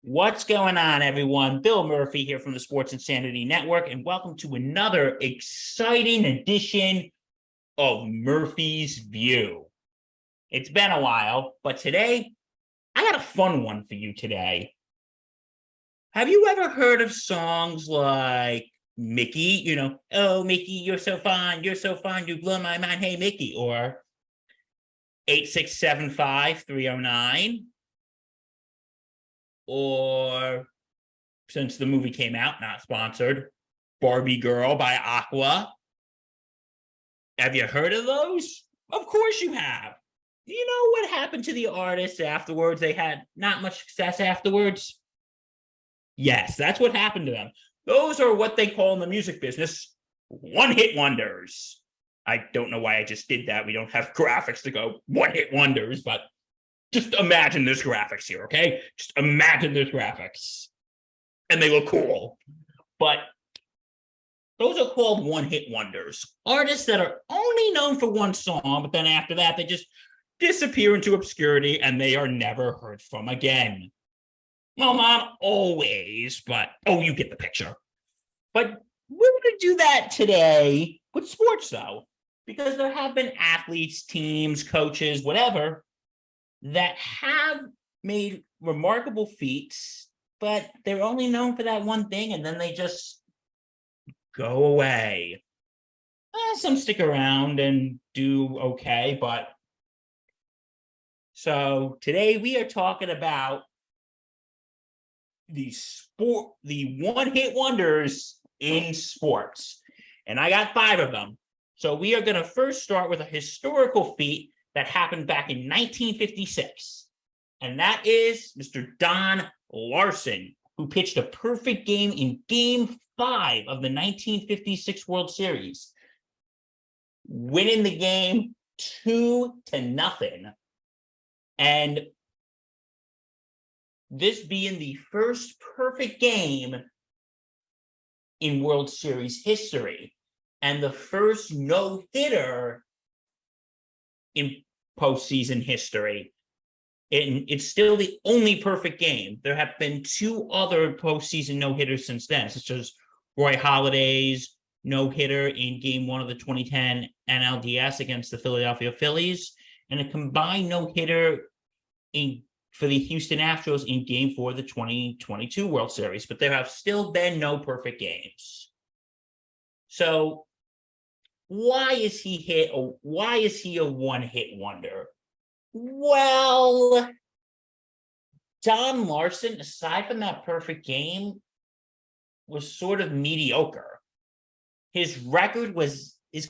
What's going on, everyone? Bill Murphy here from the Sports Insanity Network, and welcome to another exciting edition of Murphy's View. It's been a while, but today I got a fun one for you today. Have you ever heard of songs like Mickey? Oh, Mickey, you're so fine, you blow my mind, hey, Mickey, or 8675309. Or since the movie came out, not sponsored, Barbie Girl by Aqua. Have you heard of those? Of course you have. Do you know what happened to the artists afterwards? They had not much success afterwards. Yes, that's what happened to them. Those are what they call in the music business one-hit wonders. I don't know why I just did that. We don't have graphics to go one-hit wonders, but just imagine this graphics here, okay? Just imagine this graphics. And they look cool. But those are called one-hit wonders. Artists that are only known for one song, but then after that, they just disappear into obscurity and they are never heard from again. Well, not always, but you get the picture. But we're going to do that today with sports, though, because there have been athletes, teams, coaches, whatever, that have made remarkable feats, but they're only known for that one thing, and then they just go away. Some stick around and do okay, but so today we are talking about the one-hit wonders in sports, and I got 5 of them. So we are going to first start with a historical feat that happened back in 1956. And that is Mr. Don Larsen, who pitched a perfect game in Game 5 of the 1956 World Series, winning the game 2-0. And this being the first perfect game in World Series history and the first no-hitter in postseason history. It's still the only perfect game. There have been 2 other postseason no-hitters since then, such as Roy Halladay's no-hitter in Game 1 of the 2010 NLDS against the Philadelphia Phillies, and a combined no-hitter for the Houston Astros in Game 4 of the 2022 World Series. But there have still been no perfect games. So why is he a one-hit wonder? Well, Don Larsen, aside from that perfect game, was sort of mediocre. His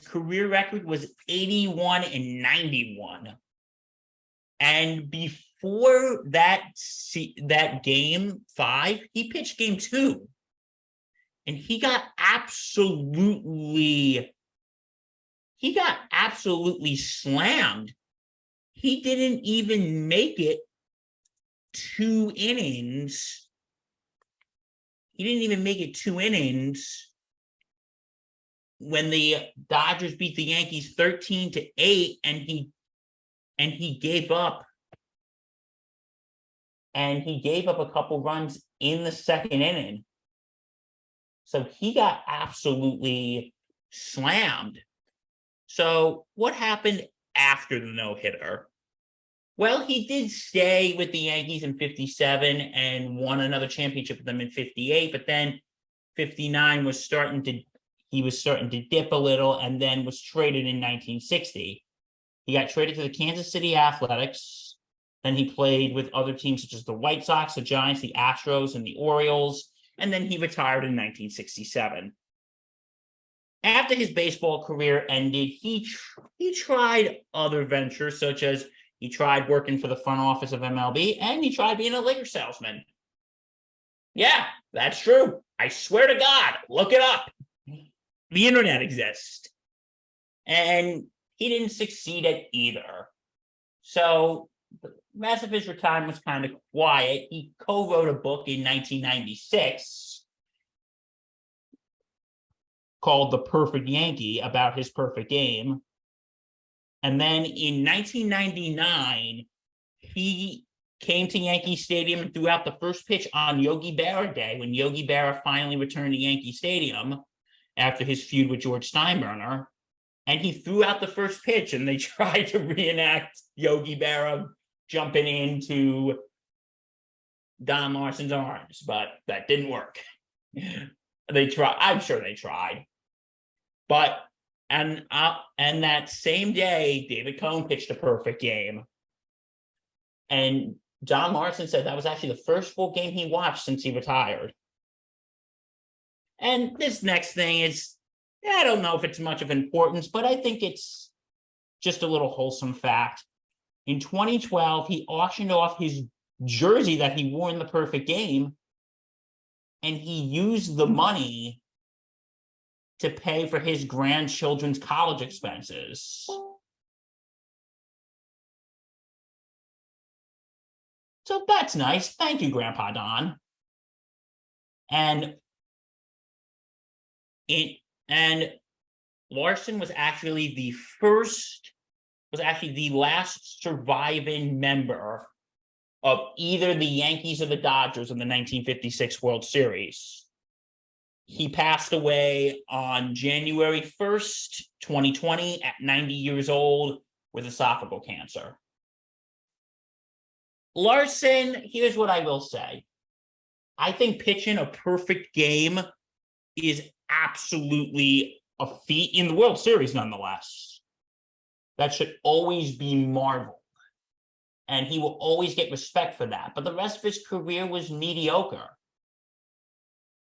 career record was 81-91. And before that Game 5, he pitched Game 2. And he got absolutely slammed. He didn't even make it 2 innings. When the Dodgers beat the Yankees 13-8, and he gave up a couple runs in the second inning. So he got absolutely slammed. So what happened after the no-hitter? Well, he did stay with the Yankees in 57 and won another championship with them in 58, but then 59 he was starting to dip a little, and then was traded in 1960. He got traded to the Kansas City Athletics. Then he played with other teams such as the White Sox, the Giants, the Astros, and the Orioles, and then he retired in 1967. After his baseball career ended, he tried other ventures, such as he tried working for the front office of MLB, and he tried being a liquor salesman. Yeah, that's true. I swear to God, look it up. The internet exists. And he didn't succeed at either. So the rest of his retirement was kind of quiet. He co-wrote a book in 1996 called The Perfect Yankee, about his perfect game. And then in 1999, he came to Yankee Stadium and threw out the first pitch on Yogi Berra Day, when Yogi Berra finally returned to Yankee Stadium after his feud with George Steinbrenner. And he threw out the first pitch, and they tried to reenact Yogi Berra jumping into Don Larson's arms, but that didn't work. They tried. I'm sure they tried. But and that same day, David Cone pitched a perfect game. And Don Larson said that was actually the first full game he watched since he retired. And this next thing is, I don't know if it's much of importance, but I think it's just a little wholesome fact. In 2012, he auctioned off his jersey that he wore in the perfect game, and he used the money to pay for his grandchildren's college expenses. So that's nice. Thank you, Grandpa Don. And Larson was actually the last surviving member of either the Yankees or the Dodgers in the 1956 World Series. He passed away on January 1st, 2020 at 90 years old with esophageal cancer. Larson, here's what I will say. I think pitching a perfect game is absolutely a feat in the World Series, nonetheless. That should always be marveled. And he will always get respect for that. But the rest of his career was mediocre.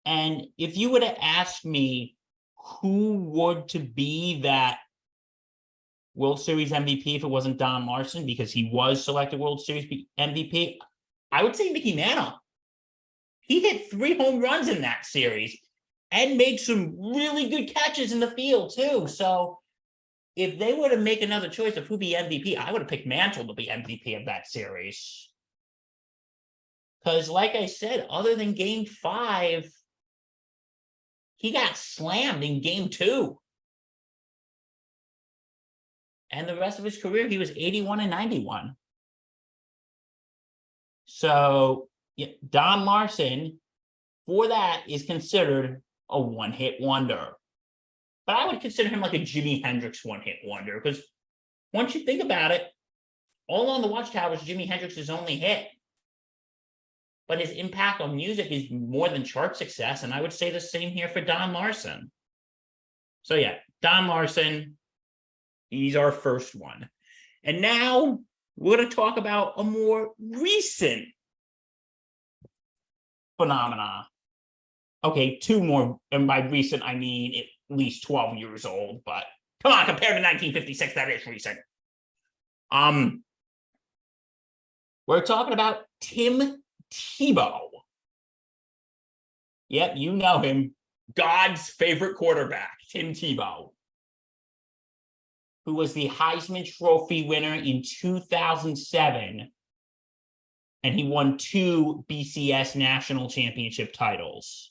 And if you were to ask me who would to be that World Series MVP if it wasn't Don Larson, because he was selected World Series MVP, I would say Mickey Mantle. He hit 3 home runs in that series and made some really good catches in the field too. So if they were to make another choice of who be MVP, I would have picked Mantle to be MVP of that series. Because like I said, other than Game 5, he got slammed in Game 2. And the rest of his career, he was 81 and 91. So yeah, Don Larson, for that, is considered a one-hit wonder. But I would consider him like a Jimi Hendrix one-hit wonder, because once you think about it, All Along the Watchtower is Jimi Hendrix's only hit. But his impact on music is more than chart success, and I would say the same here for Don Larson. So yeah, Don Larson, he's our first one. And now we're going to talk about a more recent phenomena. Okay, 2 more, and by recent, I mean at least 12 years old, but come on, compared to 1956, that is recent. We're talking about Tim Tebow. Yep, you know him. God's favorite quarterback, Tim Tebow, who was the Heisman Trophy winner in 2007, and he won 2 BCS national championship titles.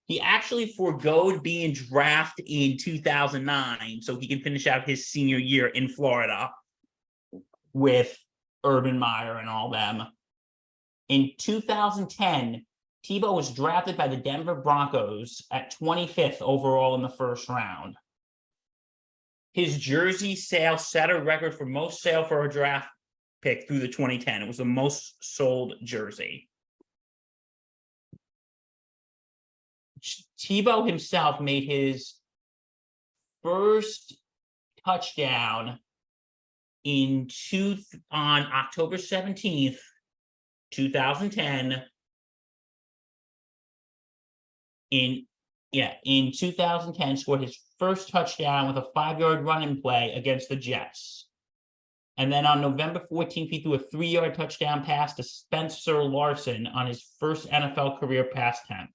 He actually forgoed being drafted in 2009 so he can finish out his senior year in Florida with Urban Meyer and all them. In 2010, Tebow was drafted by the Denver Broncos at 25th overall in the first round. His jersey sale set a record for most sale for a draft pick through the 2010. It was the most sold jersey. Tebow himself made his first touchdown on October 17th, 2010. In 2010, scored his first touchdown with a 5-yard running play against the Jets. And then on November 14th, he threw a 3-yard touchdown pass to Spencer Larson on his first NFL career pass attempt,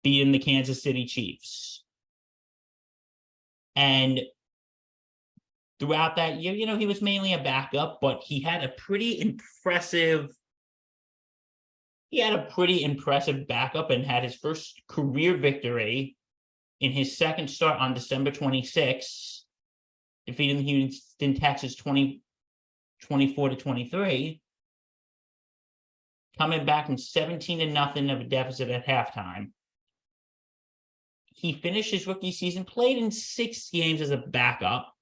beating the Kansas City Chiefs. And throughout that year, he was mainly a backup, but he had a pretty impressive backup and had his first career victory in his second start on December 26, defeating the Houston Texans 24-23. coming back from 17-0 of a deficit at halftime. He finished his rookie season, played in 6 games as a backup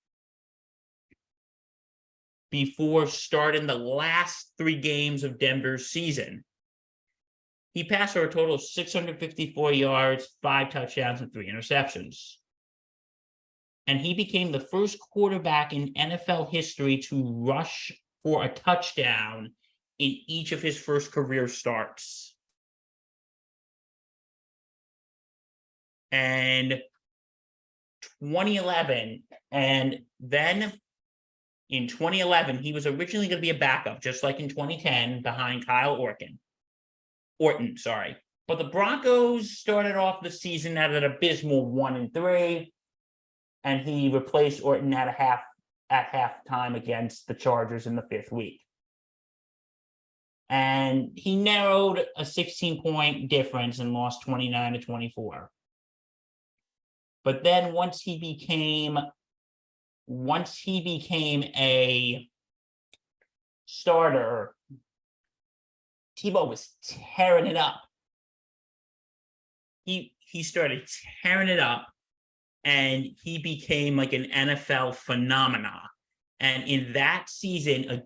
before starting the last 3 games of Denver's season. He passed for a total of 654 yards, 5 touchdowns, and 3 interceptions. And he became the first quarterback in NFL history to rush for a touchdown in each of his first career starts. And 2011, and then in 2011, he was originally going to be a backup, just like in 2010, behind Kyle Orton. But the Broncos started off the season at an abysmal 1-3, and he replaced Orton at halftime against the Chargers in the 5th week. And he narrowed a 16-point difference and lost 29-24. But then once he became a starter, Tebow was tearing it up. He started tearing it up, and he became like an NFL phenomenon. And in that season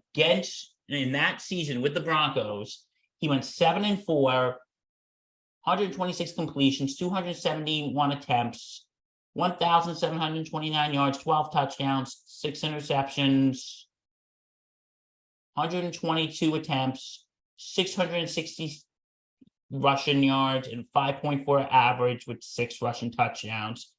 with the Broncos, he went 7-4, 126 completions, 271 attempts, 1,729 yards, 12 touchdowns, 6 interceptions, 122 attempts, 660 rushing yards, and 5.4 average with 6 rushing touchdowns.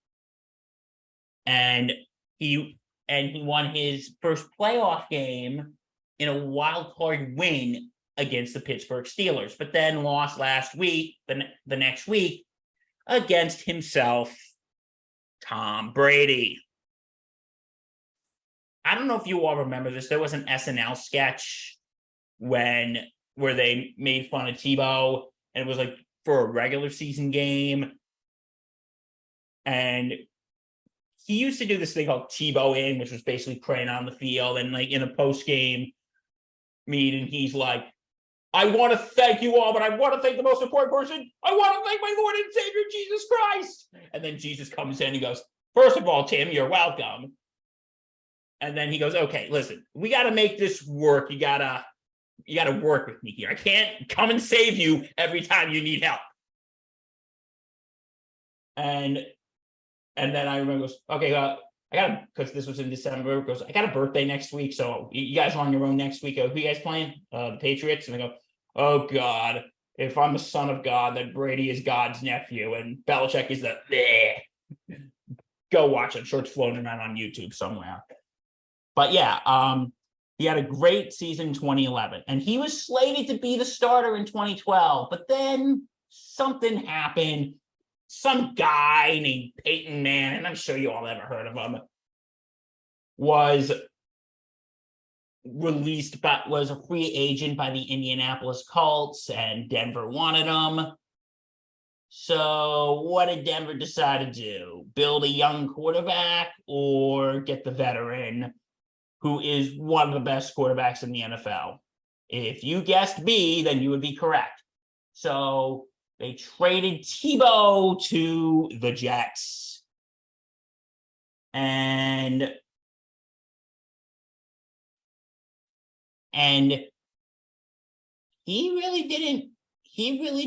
And he won his first playoff game in a wild card win against the Pittsburgh Steelers, but then lost last week, the next week, against himself, Tom Brady. I don't know if you all remember this. There was an SNL sketch where they made fun of Tebow, and it was like for a regular season game. And he used to do this thing called Tebow-ing, which was basically praying on the field. And like in a post-game meeting, he's like, I want to thank you all, but I want to thank the most important person. I want to thank my Lord and Savior, Jesus Christ. And then Jesus comes in and he goes, first of all, Tim, you're welcome. And then he goes, okay, listen, we got to make this work. You got to work with me here. I can't come and save you every time you need help. And then I remember, goes, okay, because this was in December, goes, I got a birthday next week, so you guys are on your own next week. Who you guys playing? The Patriots. And I go, oh God, if I'm the son of God, then Brady is God's nephew, and Belichick is the bleh. Go watch it. I'm sure it's floating around on YouTube somewhere. But yeah, he had a great season in 2011, and he was slated to be the starter in 2012, but then something happened. Some guy named Peyton Manning, and I'm sure you all ever heard of him, was a free agent by the Indianapolis Colts, and Denver wanted him. So what did Denver decide to do? Build a young quarterback or get the veteran who is one of the best quarterbacks in the NFL? If you guessed B, then you would be correct. So they traded Tebow to the Jets. And he really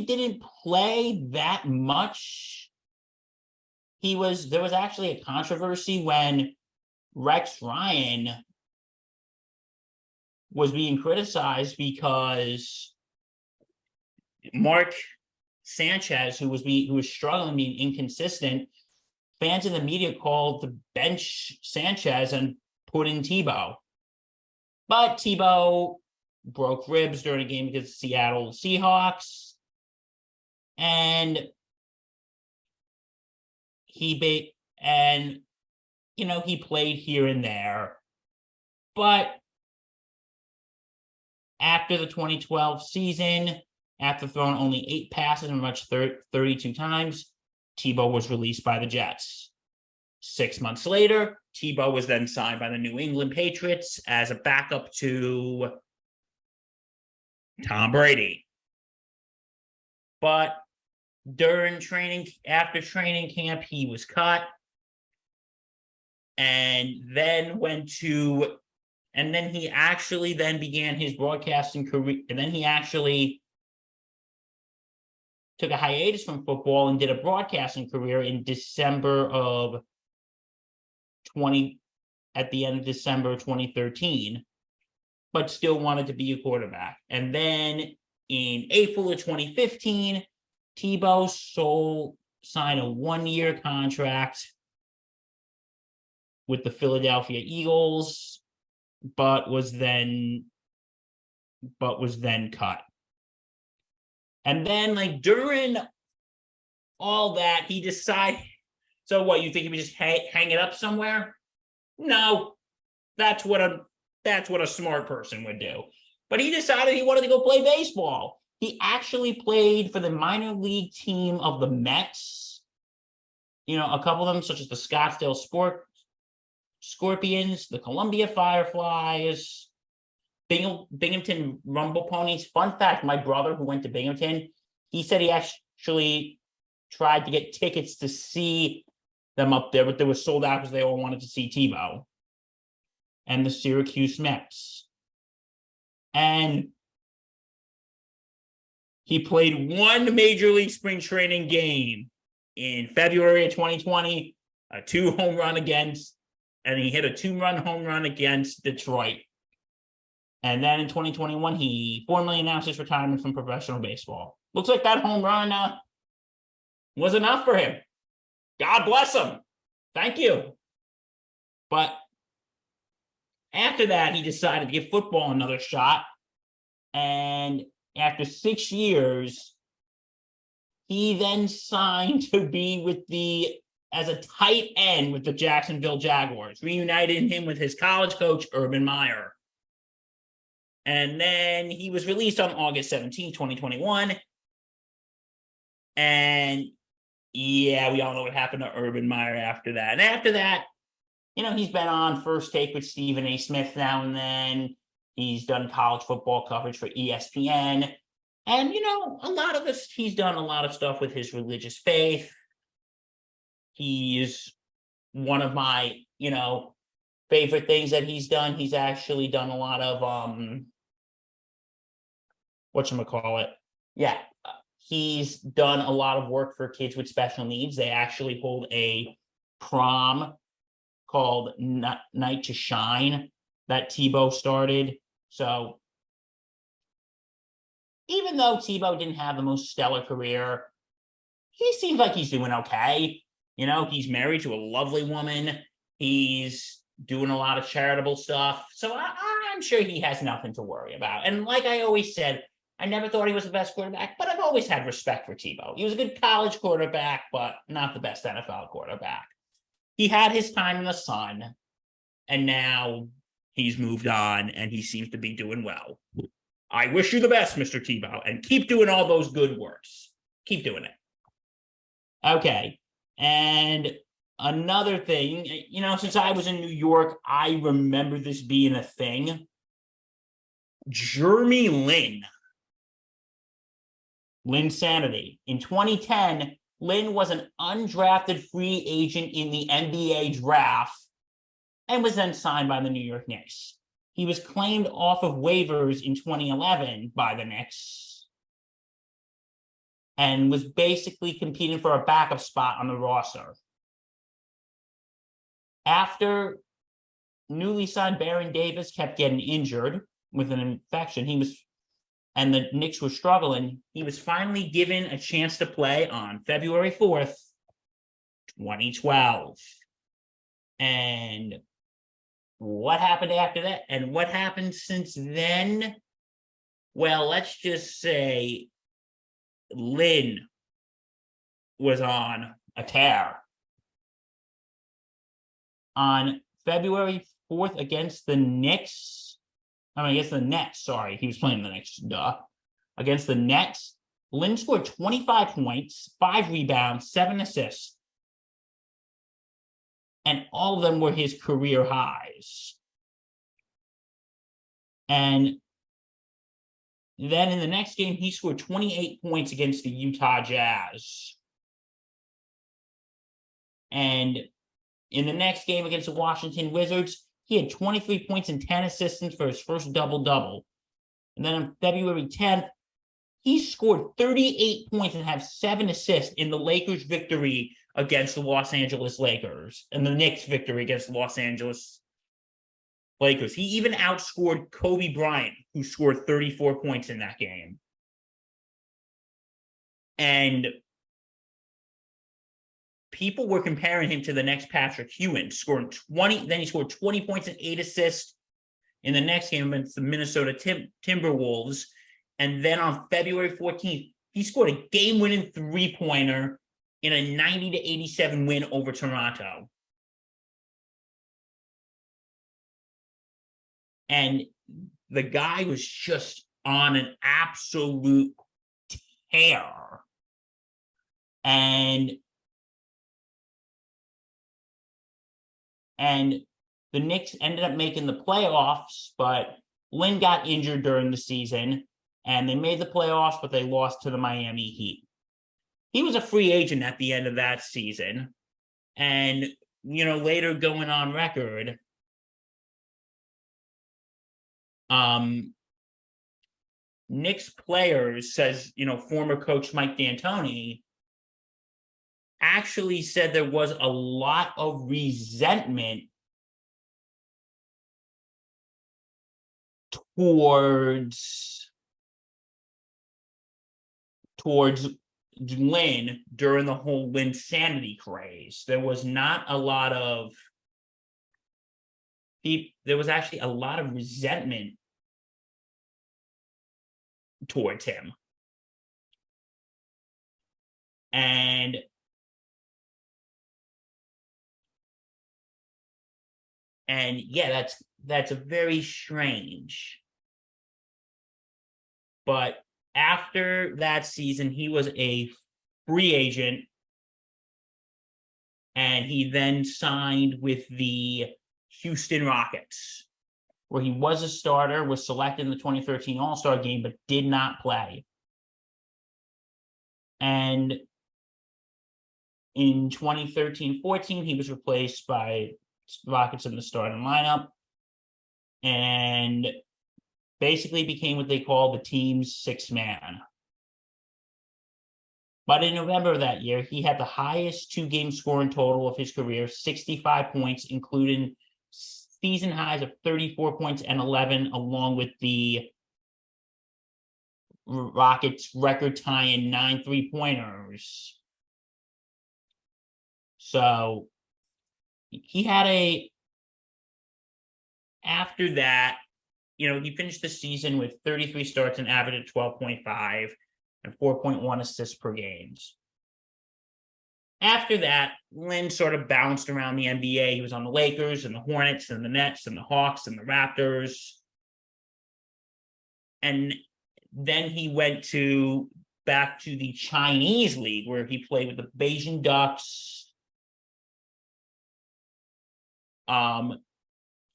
didn't play that much. There was actually a controversy when Rex Ryan was being criticized because Mark Sanchez, who was struggling, being inconsistent, fans in the media called to bench Sanchez and put in Tebow. But Tebow broke ribs during a game against the Seattle Seahawks, and he played here and there. But after the 2012 season, after throwing only 8 passes and rushed 32 times, Tebow was released by the Jets. 6 months later, Tebow was then signed by the New England Patriots as a backup to Tom Brady. But after training camp, he was cut. And then he actually then began his broadcasting career. And then he actually took a hiatus from football and did a broadcasting career in December of at the end of December 2013, but still wanted to be a quarterback. And then in April of 2015, Tebow signed a 1-year contract with the Philadelphia Eagles, but was then cut. And then, like, during all that, he decided, so what, you think he would just hang it up somewhere? No, that's what a smart person would do. But he decided he wanted to go play baseball. He actually played for the minor league team of the Mets. You know, a couple of them, such as the Scottsdale Scorpions, the Columbia Fireflies, Binghamton Rumble Ponies. Fun fact, my brother who went to Binghamton, he said he actually tried to get tickets to see them up there, but they were sold out because they all wanted to see Tebow. And the Syracuse Mets. And he played one Major League Spring Training game in February of 2020, and he hit a 2-run home run against Detroit. And then in 2021, he formally announced his retirement from professional baseball. Looks like that home run was enough for him. God bless him. Thank you. But after that, he decided to give football another shot. And after 6 years, he then signed to be as a tight end with the Jacksonville Jaguars, reuniting him with his college coach, Urban Meyer. And then he was released on August 17, 2021. And yeah, we all know what happened to Urban Meyer after that. And after that, you know, he's been on First Take with Stephen A. Smith now and then. He's done college football coverage for ESPN. And, you know, he's done a lot of stuff with his religious faith. He's one of my, you know, favorite things that he's done. He's actually done a lot of, whatchamacallit? Yeah. He's done a lot of work for kids with special needs. They actually hold a prom called Night to Shine that Tebow started. So even though Tebow didn't have the most stellar career, he seems like he's doing okay. You know, he's married to a lovely woman. He's doing a lot of charitable stuff. So I'm sure he has nothing to worry about. And like I always said, I never thought he was the best quarterback, but I've always had respect for Tebow. He was a good college quarterback, but not the best NFL quarterback. He had his time in the sun, and now he's moved on, and he seems to be doing well. I wish you the best, Mr. Tebow, and keep doing all those good works. Keep doing it. Okay, and another thing, you know, since I was in New York, I remember this being a thing. Jeremy Lin. Linsanity. In 2010, Lin was an undrafted free agent in the NBA draft and was then signed by the New York Knicks. He was claimed off of waivers in 2011 by the Knicks and was basically competing for a backup spot on the roster. After newly signed Baron Davis kept getting injured with an infection, and the Knicks were struggling, he was finally given a chance to play on February 4th, 2012. And what happened after that? And what happened since then? Well, let's just say Lin was on a tear. On February 4th against the Nets, sorry. He was playing the Knicks, against the Nets, Lin scored 25 points, 5 rebounds, 7 assists. And all of them were his career highs. And Then in the next game, he scored 28 points against the Utah Jazz. And in the next game against the Washington Wizards, he had 23 points and 10 assists for his first double-double. And then on February 10th, he scored 38 points and had 7 assists in the Lakers' victory against the Los Angeles Lakers and the Knicks' victory against the Los Angeles Lakers. He even outscored Kobe Bryant, who scored 34 points in that game. And people were comparing him to the next Patrick Ewing, scoring 20. Then he scored 20 points and 8 assists in the next game against the Minnesota Timberwolves. And then on February 14th, he scored a game-winning three-pointer in a 90-87 win over Toronto. And the guy was just on an absolute tear. And the Knicks ended up making the playoffs, but Lynn got injured during the season, and they made the playoffs, but they lost to the Miami Heat. He was a free agent at the end of that season. And, later going on record, Knicks players, says, former coach Mike D'Antoni, actually said there was a lot of resentment towards Lynn during the whole Linsanity craze. There was actually a lot of resentment towards him. And yeah, that's a very strange. But after that season, he was a free agent, and he then signed with the Houston Rockets, where he was a starter, was selected in the 2013 All-Star game, but did not play. And in 2013-14, he was replaced by Rockets in the starting lineup and basically became what they call the team's sixth man. But in November of that year, he had the highest two-game scoring total of his career, 65 points, including season highs of 34 points and 11, along with the Rockets record-tying 9 three-pointers. So he had after that, he finished the season with 33 starts and averaged 12.5 and 4.1 assists per game. After that, Lynn sort of bounced around the NBA. He was on the Lakers and the Hornets and the Nets and the Hawks and the Raptors. And then he went back to the Chinese league, where he played with the Beijing Ducks.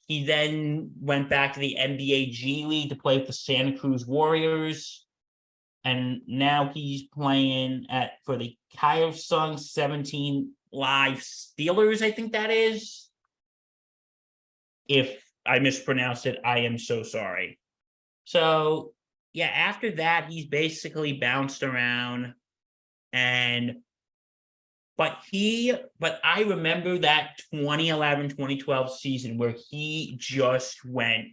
He then went back to the NBA G League to play with the Santa Cruz Warriors. And now he's playing for the Kaohsiung 17 Live Steelers, I think that is. If I mispronounced it, I am so sorry. So, yeah, after that, he's basically bounced around. But I remember that 2011-2012 season where he just went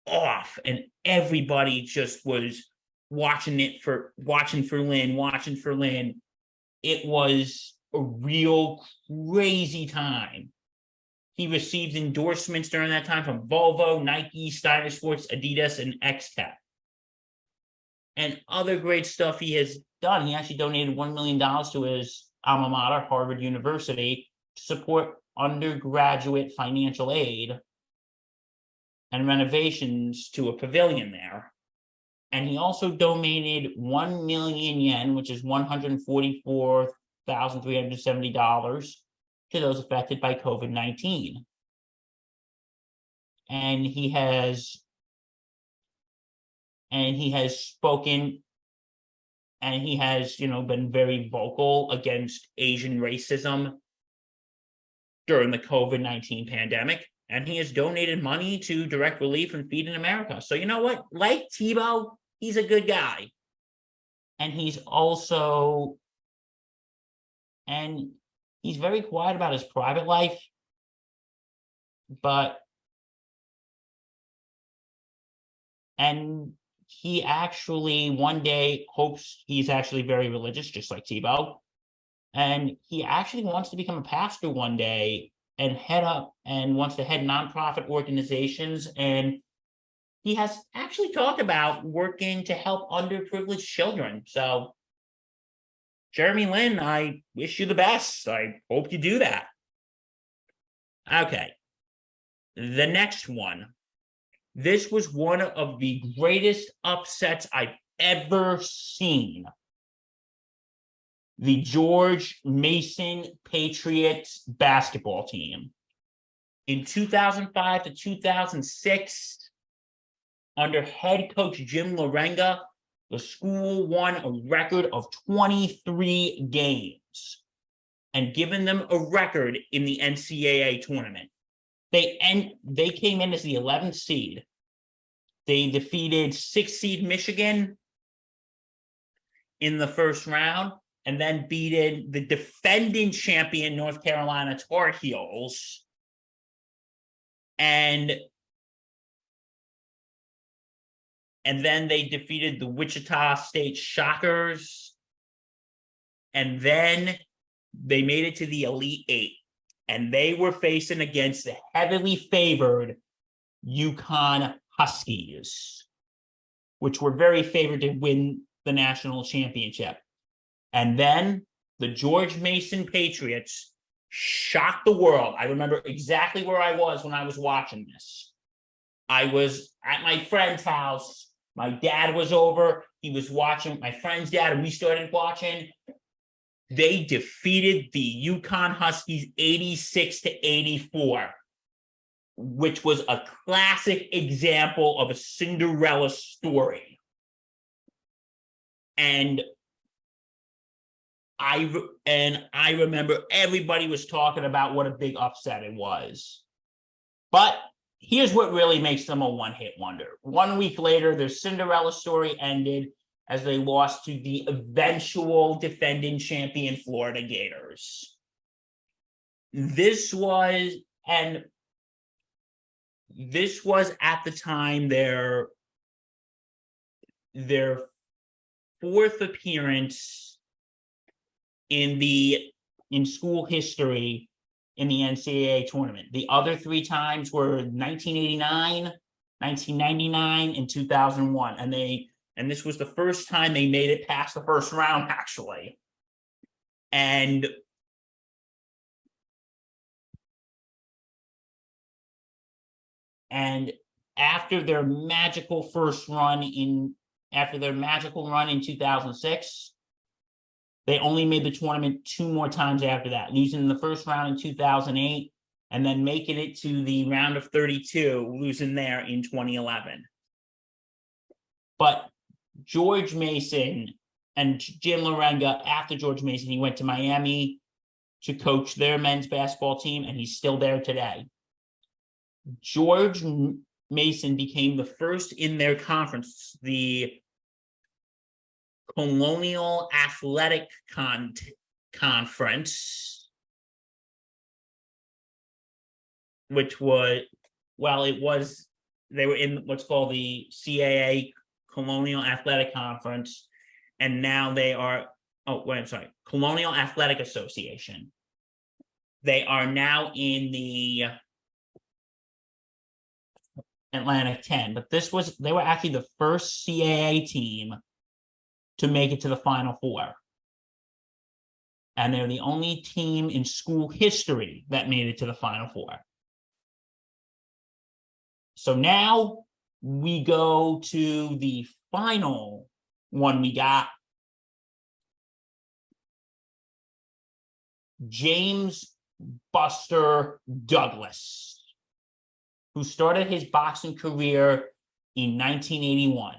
off, and everybody just was watching for Lynn. It was a real crazy time. He received endorsements during that time from Volvo, Nike, Steiner Sports, Adidas, and X-Tech. And other great stuff he has done. He actually donated $1 million to his alma mater, Harvard University, to support undergraduate financial aid and renovations to a pavilion there. And he also donated 1 million yen, which is $144,370, to those affected by COVID-19. And he has and he has spoken, and he has, been very vocal against Asian racism during the COVID-19 pandemic. And he has donated money to Direct Relief and Feeding America. So you know what? Like Tebow, he's a good guy. And he's very quiet about his private life, and he actually one day hopes, he's actually very religious, just like Tebow. And he actually wants to become a pastor one day and wants to head nonprofit organizations. And he has actually talked about working to help underprivileged children. So, Jeremy Lin, I wish you the best. I hope you do that. Okay. The next one. This was one of the greatest upsets I've ever seen. The George Mason Patriots basketball team. In 2005 to 2006, under head coach Jim Larenga, the school won a record of 23 games and given them a record in the NCAA tournament. They came in as the 11th seed. They defeated 6th seed Michigan in the first round, and then beat the defending champion North Carolina Tar Heels. And then they defeated the Wichita State Shockers. And then they made it to the Elite Eight. And they were facing against the heavily favored UConn Huskies, which were very favored to win the national championship. And then the George Mason Patriots shocked the world. I remember exactly where I was when I was watching this. I was at my friend's house. My dad was over. He was watching, my friend's dad, and we started watching. They defeated the UConn Huskies 86-84, which was a classic example of a Cinderella story. And I remember everybody was talking about what a big upset it was. But here's what really makes them a one-hit wonder. 1 week later, their Cinderella story ended as they lost to the eventual defending champion Florida Gators. This was at the time their fourth appearance in school history in the NCAA tournament. The other 3 times were 1989, 1999, and 2001. And this was the first time they made it past the first round, actually. And after their magical run in 2006, they only made the tournament 2 more times after that, losing in the first round in 2008, and then making it to the round of 32, losing there in 2011. But George Mason and Jim Larenga, after George Mason, he went to Miami to coach their men's basketball team, and he's still there today. George Mason became the first in their conference, the Colonial Athletic Conference, which was, they were in what's called the CAA, Colonial Athletic Conference, and now they are, Colonial Athletic Association. They are now in the Atlantic 10, but they were actually the first CAA team to make it to the Final Four. And they're the only team in school history that made it to the Final Four. So now we go to the final one we got. James Buster Douglas, who started his boxing career in 1981.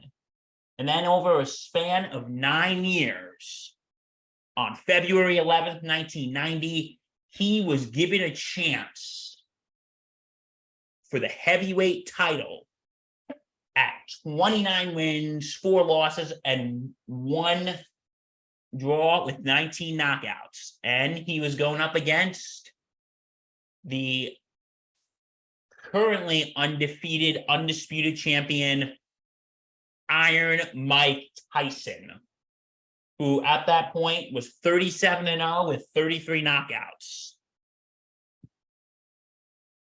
And then over a span of 9 years, on February 11th, 1990, he was given a chance for the heavyweight title at 29 wins, 4 losses, and 1 draw with 19 knockouts. And he was going up against the currently undefeated, undisputed champion, Iron Mike Tyson, who at that point was 37-0 with 33 knockouts.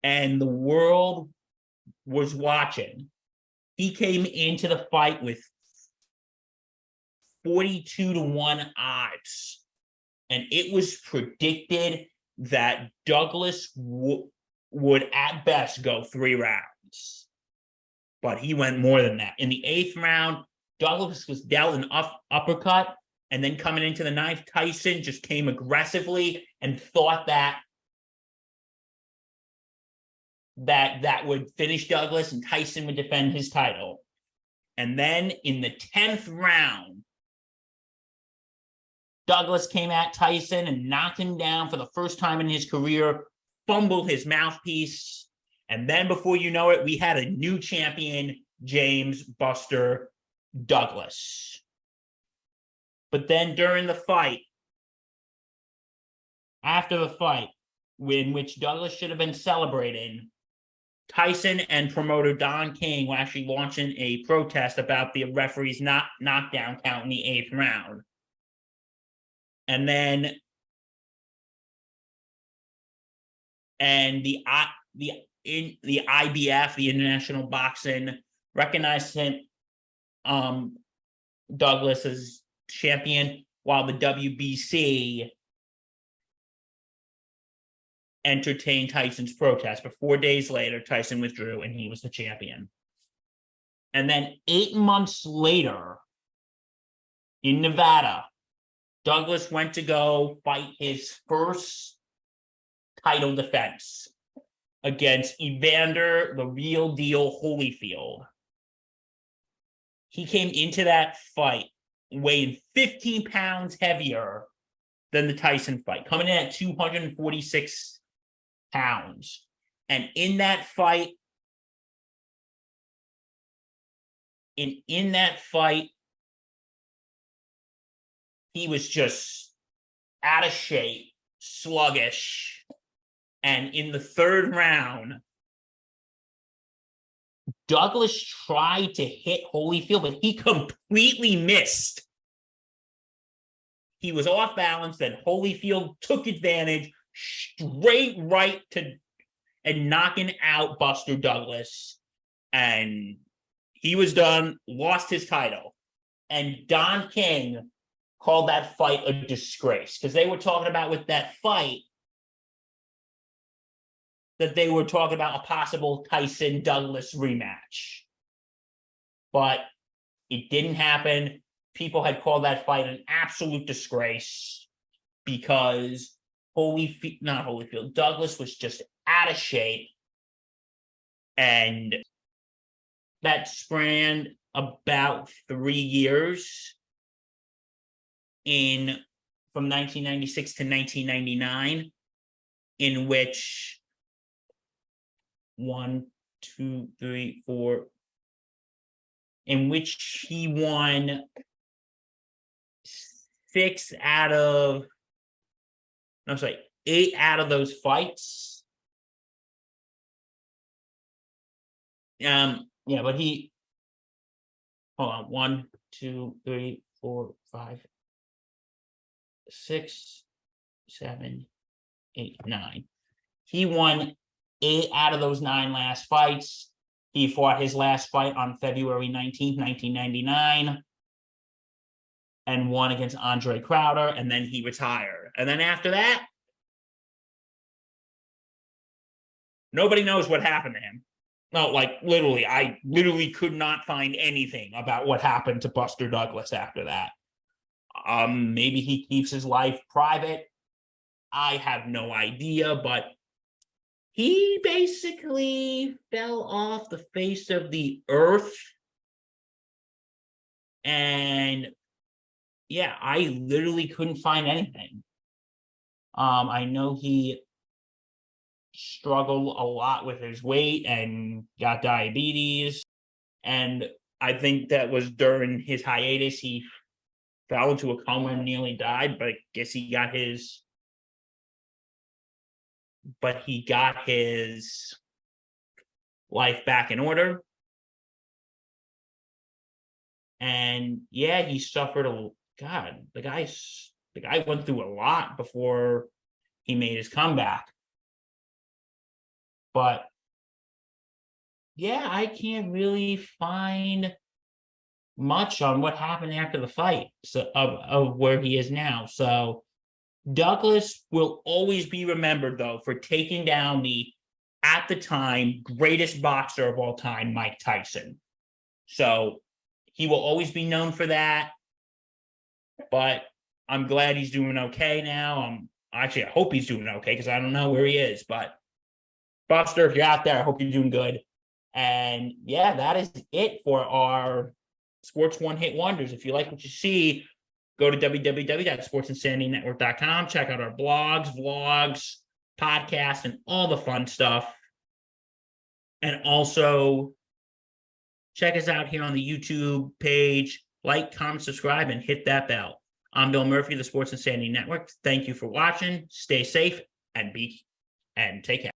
And the world was watching. He came into the fight with 42-1 odds. And it was predicted that Douglas would at best go 3 rounds. But he went more than that. In the 8th round, Douglas was dealt an uppercut, and then coming into the 9th, Tyson just came aggressively and thought that would finish Douglas and Tyson would defend his title. And then in the 10th round, Douglas came at Tyson and knocked him down for the first time in his career, fumbled his mouthpiece. And then before you know it, we had a new champion, James Buster Douglas. But then during the fight, after the fight, in which Douglas should have been celebrating, Tyson and promoter Don King were actually launching a protest about the referee's knockdown count in the 8th round. And then the IBF, the International Boxing, recognized him, Douglas, as champion, while the WBC entertained Tyson's protest. But 4 days later, Tyson withdrew and he was the champion. And then 8 months later, in Nevada, Douglas went to go fight his first title defense against Evander the Real Deal Holyfield. He came into that fight weighing 15 pounds heavier than the Tyson fight, coming in at 246 pounds. And in that fight, he was just out of shape, sluggish. And in the 3rd round, Douglas tried to hit Holyfield, but he completely missed. He was off balance, then Holyfield took advantage, straight right and knocking out Buster Douglas. And he was done, lost his title. And Don King called that fight a disgrace, because they were talking about with that fight that they were talking about a possible Tyson-Douglas rematch. But it didn't happen. People had called that fight an absolute disgrace because Douglas was just out of shape. And that spanned about 3 years from 1996 to 1999, in which he won 8 out of those fights. But he, hold on, 1, 2, 3, 4, 5, 6, 7, 8, 9. He won 8 out of those 9 last fights. He fought his last fight on February 19th, 1999, and won against Andre Crowder, and then he retired. And then after that, nobody knows what happened to him. No, literally, I could not find anything about what happened to Buster Douglas after that. Maybe he keeps his life private. I have no idea, but he basically fell off the face of the earth And yeah, I literally couldn't find anything. I know he struggled a lot with his weight and got diabetes. And I think that was during his hiatus. He fell into a coma and nearly died, but I guess he got his life back in order. And yeah, he suffered the guy went through a lot before he made his comeback. But yeah, I can't really find much on what happened after the fight, of where he is now. So Douglas will always be remembered, though, for taking down at the time, greatest boxer of all time, Mike Tyson. So he will always be known for that. But I'm glad he's doing okay now. I hope he's doing okay, because I don't know where he is. But Buster, if you're out there, I hope you're doing good. And yeah, that is it for our Sports One Hit Wonders. If you like what you see, go to www.sportsinsanitynetwork.com. Check out our blogs, vlogs, podcasts, and all the fun stuff. And also check us out here on the YouTube page. Like, comment, subscribe, and hit that bell. I'm Bill Murphy, the Sports Insanity Network. Thank you for watching. Stay safe and take care.